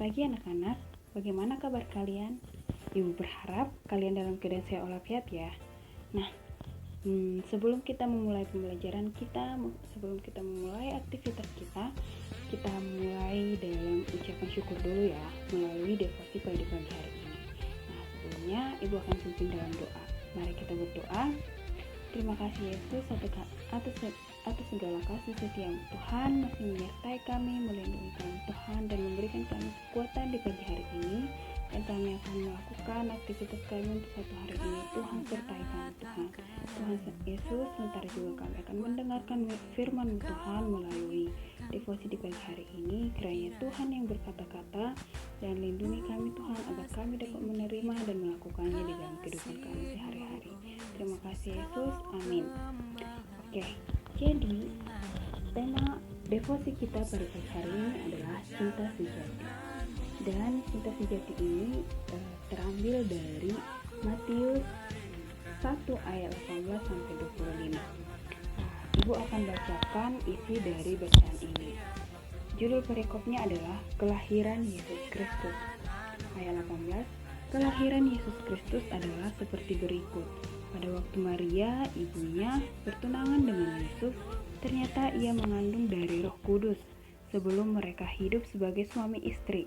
pagi anak-anak, bagaimana kabar kalian? Ibu berharap kalian dalam keadaan sehat walafiat ya. Nah, sebelum kita memulai pembelajaran kita, sebelum kita memulai aktivitas kita mulai dalam ucapan syukur dulu ya, melalui devosi pagi hari ini. Nah, sebelumnya Ibu akan pimpin dalam doa. Mari kita berdoa. Terima kasih Yesus atas segala kasih setia Tuhan masih menyertai kami, melindungi kami Tuhan, dan memberikan kami kekuatan di pagi hari ini. Dan kami akan melakukan aktivitas kami untuk satu hari ini. Tuhan sertai kami Tuhan. Tuhan Yesus, sebentar juga kami akan mendengarkan firman Tuhan melalui devosi di pagi hari ini. Kiranya Tuhan yang berkata-kata dan lindungi kami Tuhan agar kami dapat menerima dan melakukannya di dalam kehidupan kami sehari-hari. Terima kasih Yesus, amin. Oke, jadi tema devosi kita pada pagi hari ini adalah cinta sejati. Dan cinta sejati ini terambil dari Matius 1 ayat 18 sampai 25. Ibu akan bacakan isi dari bacaan ini. Judul perikopnya adalah Kelahiran Yesus Kristus. Ayat 18. Kelahiran Yesus Kristus adalah seperti berikut. Pada waktu Maria, ibunya, bertunangan dengan Yusuf, ternyata ia mengandung dari Roh Kudus sebelum mereka hidup sebagai suami istri.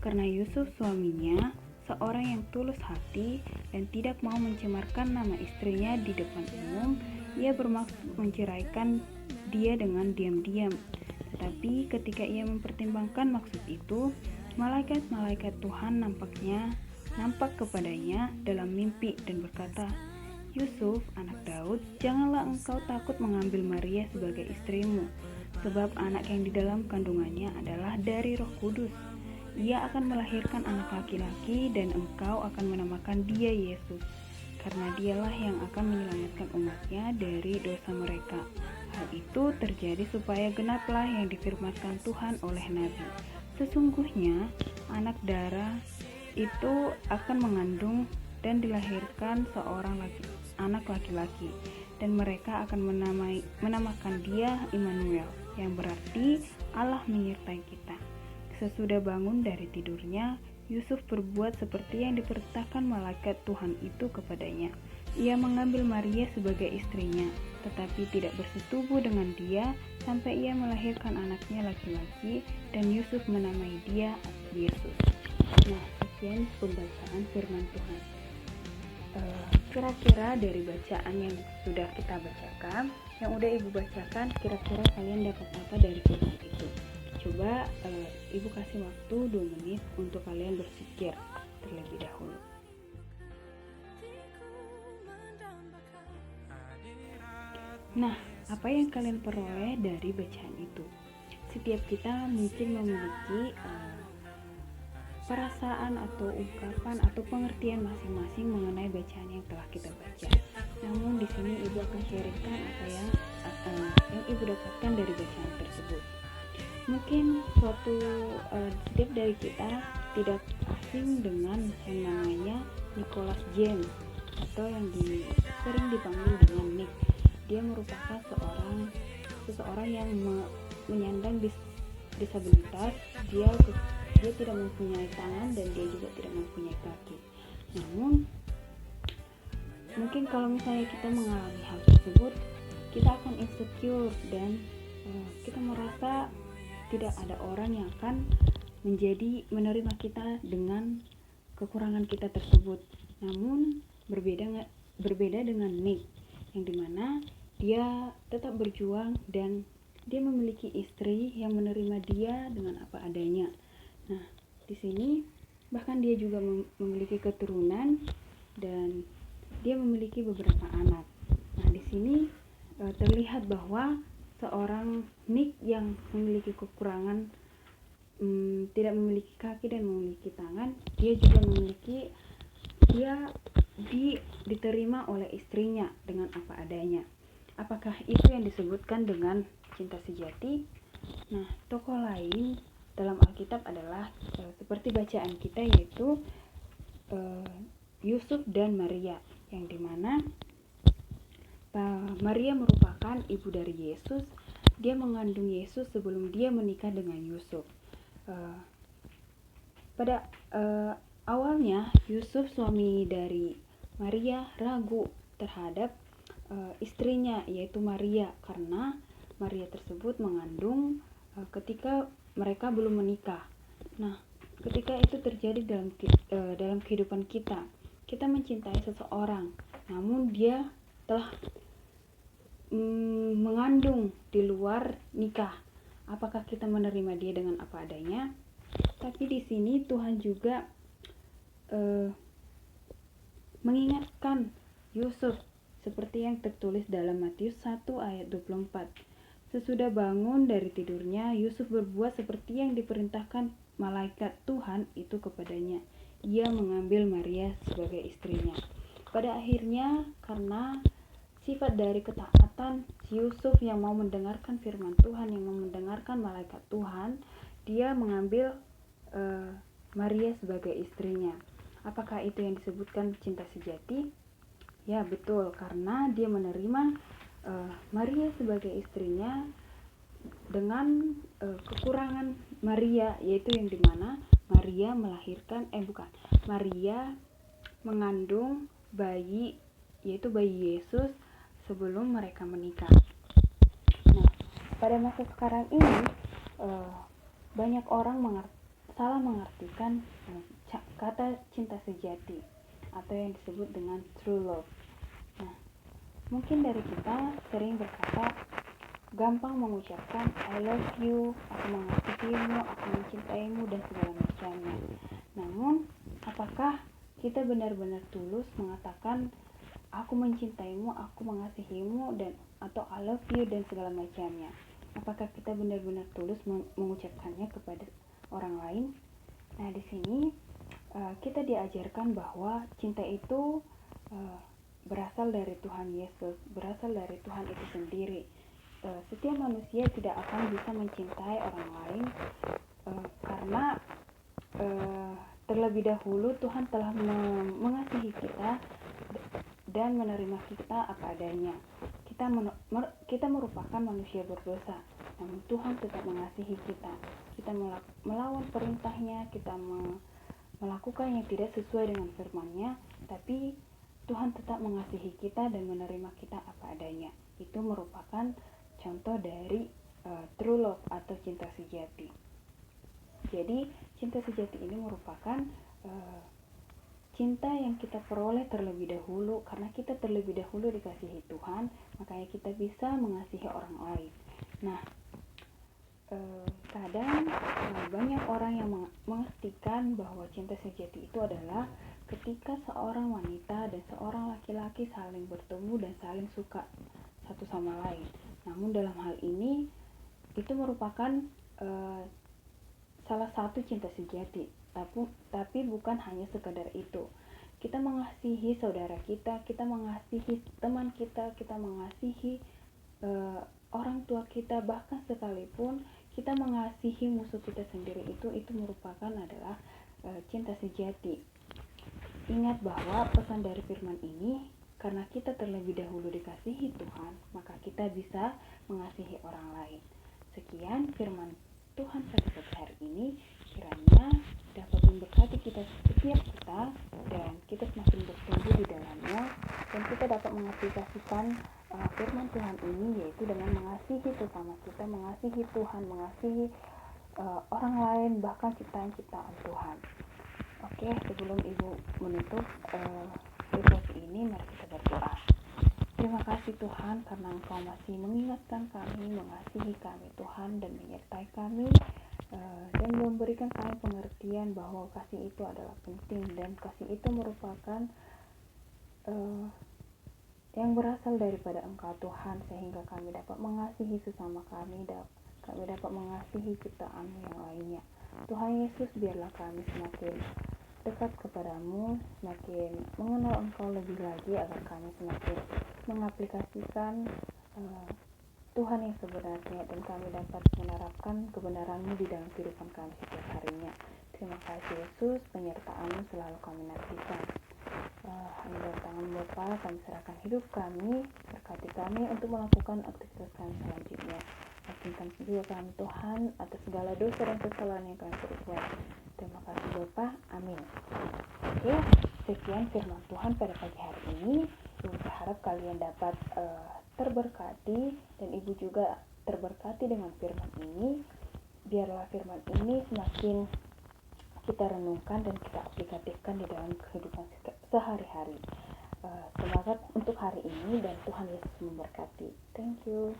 Karena Yusuf suaminya seorang yang tulus hati dan tidak mau mencemarkan nama istrinya di depan umum, ia bermaksud menceraikan dia dengan diam-diam. Tetapi ketika ia mempertimbangkan maksud itu, malaikat-malaikat Tuhan nampak kepadanya dalam mimpi dan berkata, "Yusuf, anak Daud, janganlah engkau takut mengambil Maria sebagai istrimu, sebab anak yang di dalam kandungannya adalah dari Roh Kudus. Ia akan melahirkan anak laki-laki dan engkau akan menamakan dia Yesus, karena dialah yang akan menyelamatkan umatnya dari dosa mereka." Hal itu terjadi supaya genaplah yang difirmankan Tuhan oleh Nabi. Sesungguhnya anak darah itu akan mengandung dan dilahirkan seorang anak laki-laki, dan mereka akan menamakan dia Immanuel, yang berarti Allah menyertai kita. Sesudah bangun dari tidurnya, Yusuf berbuat seperti yang diperintahkan malaikat Tuhan itu kepadanya. Ia mengambil Maria sebagai istrinya, tetapi tidak bersetubuh dengan dia sampai ia melahirkan anaknya laki-laki, dan Yusuf menamai dia Yesus. Nah, sekian pembacaan firman Tuhan. Kira-kira dari bacaan yang sudah kita bacakan, yang udah Ibu bacakan, kira-kira kalian dapat apa dari firman itu? Coba Ibu kasih waktu 2 menit untuk kalian berpikir terlebih dahulu. Nah, apa yang kalian peroleh dari bacaan itu? Setiap kita mungkin memiliki perasaan atau ungkapan atau pengertian masing-masing mengenai bacaan yang telah kita baca. Namun di sini Ibu akan sharingkan apa yang Ibu dapatkan dari bacaan tersebut. Mungkin setiap dari kita tidak asing dengan yang namanya Nicholas James, atau yang sering dipanggil dengan Nick. Dia merupakan seseorang yang menyandang disabilitas. Dia tidak mempunyai tangan dan dia juga tidak mempunyai kaki. Namun mungkin kalau misalnya kita mengalami hal tersebut, kita akan insecure dan kita merasa tidak ada orang yang akan menerima kita dengan kekurangan kita tersebut. Namun berbeda dengan Nick, yang dimana dia tetap berjuang dan dia memiliki istri yang menerima dia dengan apa adanya. Nah, di sini bahkan dia juga memiliki keturunan dan dia memiliki beberapa anak. Nah, di sini terlihat bahwa seorang Nick yang memiliki kekurangan, tidak memiliki kaki dan memiliki tangan, dia diterima oleh istrinya dengan apa adanya. Apakah itu yang disebutkan dengan cinta sejati? Nah, tokoh lain dalam Alkitab adalah seperti bacaan kita, yaitu Yusuf dan Maria, yang dimana Maria merupakan ibu dari Yesus. Dia mengandung Yesus sebelum dia menikah dengan Yusuf. Pada awalnya Yusuf, suami dari Maria, ragu terhadap istrinya, yaitu Maria, karena Maria tersebut mengandung ketika mereka belum menikah. Nah, ketika itu terjadi dalam kehidupan kita mencintai seseorang, namun dia telah mengandung di luar nikah. Apakah kita menerima dia dengan apa adanya? Tapi di sini Tuhan juga mengingatkan Yusuf seperti yang tertulis dalam Matius 1 ayat 24. Sesudah bangun dari tidurnya, Yusuf berbuat seperti yang diperintahkan malaikat Tuhan itu kepadanya. Ia mengambil Maria sebagai istrinya. Pada akhirnya, karena sifat dari ketaatan Yusuf yang mau mendengarkan firman Tuhan, yang mau mendengarkan malaikat Tuhan, dia mengambil Maria sebagai istrinya. Apakah itu yang disebutkan cinta sejati? Ya, betul, karena dia menerima Maria sebagai istrinya dengan kekurangan Maria, yaitu yang dimana Maria Maria mengandung bayi, yaitu bayi Yesus sebelum mereka menikah. Nah, pada masa sekarang ini banyak orang salah mengartikan kata cinta sejati atau yang disebut dengan true love. Nah, mungkin dari kita sering berkata, gampang mengucapkan I love you, aku mengasihimu, aku mencintaimu, dan segala macamnya. Namun, apakah kita benar-benar tulus mengatakan aku mencintaimu, aku mengasihimu, dan atau I love you dan segala macamnya? Apakah kita benar-benar tulus mengucapkannya kepada orang lain? Nah, di sini kita diajarkan bahwa cinta itu berasal dari Tuhan Yesus, berasal dari Tuhan itu sendiri. Setiap manusia tidak akan bisa mencintai orang lain karena terlebih dahulu Tuhan telah mengasihi kita dan menerima kita apa adanya. Kita merupakan manusia berdosa, namun Tuhan tetap mengasihi kita. Kita melawan perintahnya, kita melakukan yang tidak sesuai dengan firman-Nya, tapi Tuhan tetap mengasihi kita dan menerima kita apa adanya. Itu merupakan contoh dari true love atau cinta sejati. Jadi cinta sejati ini merupakan cinta yang kita peroleh terlebih dahulu, karena kita terlebih dahulu dikasihi Tuhan, makanya kita bisa mengasihi orang lain. Nah, kadang banyak orang yang mengartikan bahwa cinta sejati itu adalah ketika seorang wanita dan seorang laki-laki saling bertemu dan saling suka satu sama lain. Namun dalam hal ini itu merupakan salah satu cinta sejati, tapi bukan hanya sekadar itu. Kita mengasihi saudara kita mengasihi teman kita mengasihi orang tua kita, bahkan sekalipun kita mengasihi musuh kita sendiri, itu merupakan adalah cinta sejati. Ingat bahwa pesan dari firman ini, karena kita terlebih dahulu dikasihi Tuhan, maka kita bisa mengasihi orang lain. Sekian firman Tuhan pada pagi hari ini, kiranya dapat memberkati kita setiap kita dan kita semakin bertumbuh di dalamnya, dan kita dapat mengaplikasikan firman Tuhan ini, yaitu dengan mengasihi sesama kita, mengasihi Tuhan, mengasihi orang lain, bahkan ciptaan-ciptaan Tuhan. Oke, sebelum Ibu menutup refleksi ini, mari kita berdoa. Terima kasih Tuhan, karena Engkau masih mengingatkan kami, mengasihi kami Tuhan, dan menyertai kami, dan memberikan kami pengertian bahwa kasih itu adalah penting, dan kasih itu merupakan yang berasal daripada Engkau Tuhan, sehingga kami dapat mengasihi sesama kami dapat mengasihi ciptaan yang lainnya. Tuhan Yesus, biarlah kami semakin dekat kepadamu, semakin mengenal Engkau lebih lagi, agar kami semakin mengaplikasikan Tuhan yang sebenarnya, dan kami dapat menerapkan kebenaran-Mu di dalam kehidupan kami setiap harinya. Terima kasih Yesus, penyertaan-Mu selalu kami nantikan. Hanya dalam tangan Bapa kami serahkan hidup kami, berkati kami untuk melakukan aktivitas kami selanjutnya. Maafkan juga kami Tuhan atas segala dosa dan kesalahan yang kami perbuat. Terima kasih Bapak. Amin. Oke, sekian firman Tuhan pada pagi hari ini. Ibu berharap kalian dapat terberkati dan Ibu juga terberkati dengan firman ini. Biarlah firman ini semakin kita renungkan dan kita aplikasikan di dalam kehidupan sehari-hari. Semangat untuk hari ini dan Tuhan Yesus memberkati. Thank you.